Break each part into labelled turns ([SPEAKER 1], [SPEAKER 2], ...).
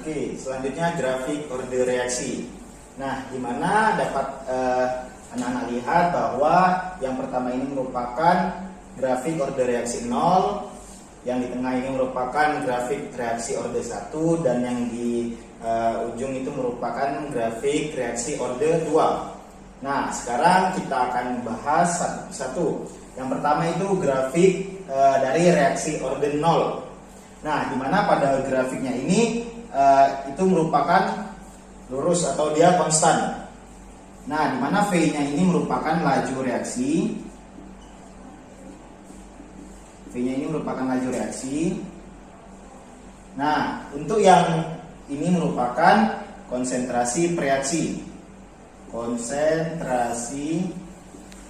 [SPEAKER 1] Oke, selanjutnya grafik order reaksi. Nah, di mana dapat anak-anak lihat bahwa yang pertama ini merupakan grafik order reaksi 0, yang di tengah ini merupakan grafik reaksi order 1, dan yang di ujung itu merupakan grafik reaksi order 2. Nah, sekarang kita akan bahas satu-satu. Yang pertama itu grafik dari reaksi order 0. Nah, di mana pada grafiknya ini itu merupakan lurus atau dia konstan. Nah, di mana V-nya ini merupakan laju reaksi. V-nya ini merupakan laju reaksi. Nah, untuk yang ini merupakan konsentrasi pereaksi. Konsentrasi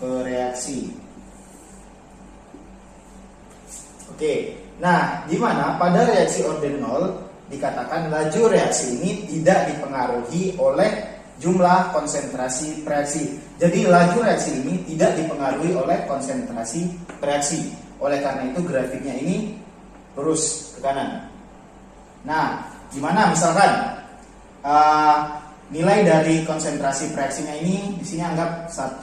[SPEAKER 1] pereaksi. Oke. Nah, di mana pada reaksi order 0 dikatakan laju reaksi ini tidak dipengaruhi oleh jumlah konsentrasi pereaksi. Jadi laju reaksi ini tidak dipengaruhi oleh konsentrasi pereaksi. Oleh karena itu grafiknya ini lurus ke kanan. Nah, gimana misalkan nilai dari konsentrasi pereaksinya ini di sini anggap 1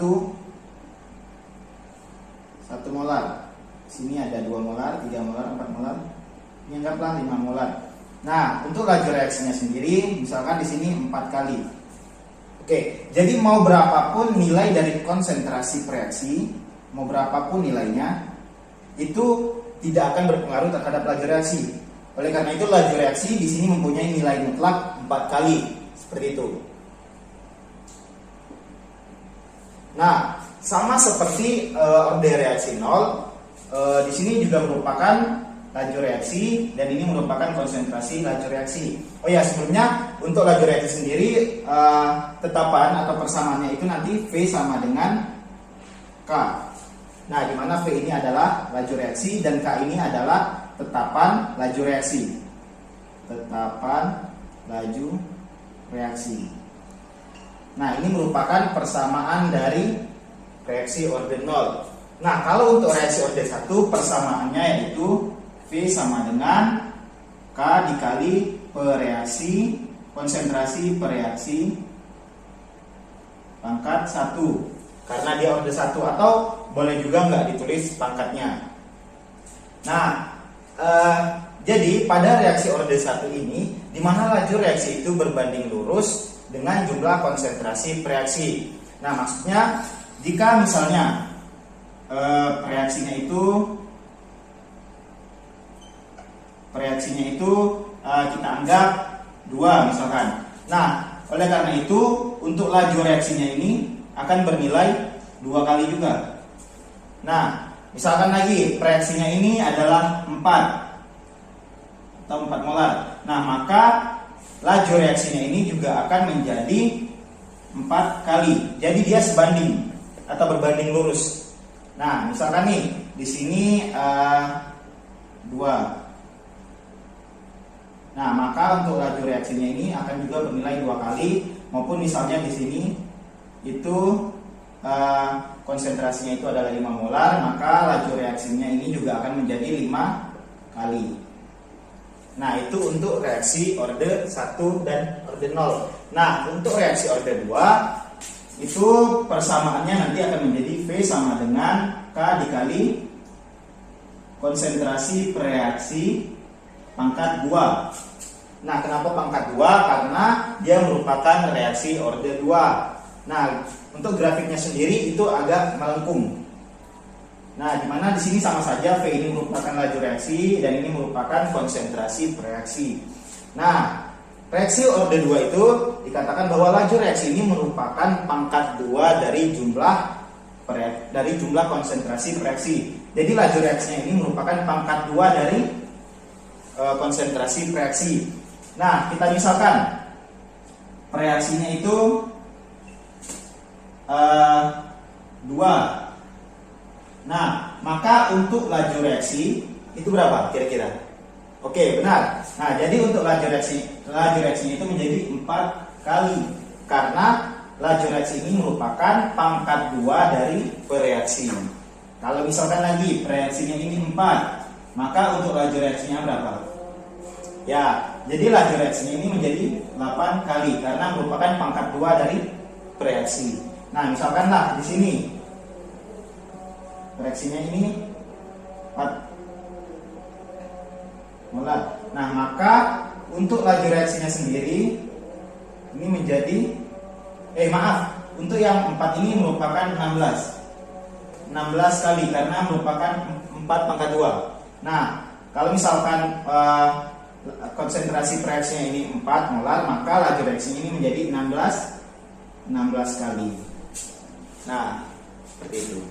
[SPEAKER 1] molar. Sini ada 2 molar, 3 molar, 4 molar. Ini anggaplah 5 molar. Nah, untuk laju reaksinya sendiri misalkan di sini 4 kali. Oke, jadi mau berapapun nilai dari konsentrasi pereaksi, mau berapapun nilainya, itu tidak akan berpengaruh terhadap laju reaksi. Oleh karena itu laju reaksi di sini mempunyai nilai mutlak 4 kali, seperti itu. Nah, sama seperti order reaksi 0, di sini juga merupakan laju reaksi, dan ini merupakan konsentrasi laju reaksi. Oh ya, sebelumnya untuk laju reaksi sendiri tetapan atau persamaannya itu nanti V sama dengan K. Nah, di mana V ini adalah laju reaksi dan K ini adalah tetapan laju reaksi. Tetapan laju reaksi. Nah, ini merupakan persamaan dari reaksi order 0. Nah, kalau untuk reaksi order 1 persamaannya yaitu V sama dengan K dikali pereaksi konsentrasi pereaksi pangkat 1, karena dia order 1, atau boleh juga nggak ditulis pangkatnya. Nah, jadi pada reaksi order 1 ini di mana laju reaksi itu berbanding lurus dengan jumlah konsentrasi pereaksi. Nah, maksudnya jika misalnya reaksinya itu kita anggap 2 misalkan. Nah, oleh karena itu untuk laju reaksinya ini akan bernilai 2 kali juga. Nah, misalkan lagi reaksinya ini adalah 4 atau 4 molar. Nah, maka laju reaksinya ini juga akan menjadi 4 kali. Jadi dia sebanding atau berbanding lurus. Nah, misalkan nih di sini 2. Nah, maka untuk laju reaksinya ini akan juga bernilai 2 kali, maupun misalnya di sini itu konsentrasinya itu adalah 5 molar, maka laju reaksinya ini juga akan menjadi 5 kali. Nah, itu untuk reaksi order 1 dan order 0. Nah, untuk reaksi order 2 itu persamaannya nanti akan menjadi V sama dengan K dikali konsentrasi pereaksi pangkat 2. Nah, kenapa pangkat 2? Karena dia merupakan reaksi order 2. Nah, untuk grafiknya sendiri itu agak melengkung. Nah, dimana di sini sama saja V ini merupakan laju reaksi dan ini merupakan konsentrasi pereaksi. Nah, reaksi order 2 itu dikatakan bahwa laju reaksi ini merupakan pangkat 2 dari jumlah konsentrasi pereaksi. Jadi laju reaksinya ini merupakan pangkat 2 dari konsentrasi pereaksi. Nah, kita misalkan pereaksinya itu 2. Nah, maka untuk laju reaksi itu berapa kira-kira? Oke, benar. Nah, jadi untuk laju reaksinya itu menjadi 4 kali, karena laju reaksi ini merupakan pangkat 2 dari pereaksi. Kalau misalkan lagi reaksinya ini 4, maka untuk laju reaksinya berapa? Ya, jadi laju reaksinya ini menjadi 8 kali karena merupakan pangkat 2 dari bereaksi. Nah, misalkanlah di sini reaksinya ini 4 molar. Nah, maka untuk laju reaksinya sendiri ini menjadi untuk yang 4 ini merupakan 16 kali karena merupakan 4 pangkat 2. Nah, kalau misalkan konsentrasi reaksinya ini 4 molar, maka laju reaksinya ini menjadi 16 kali. Nah, seperti itu.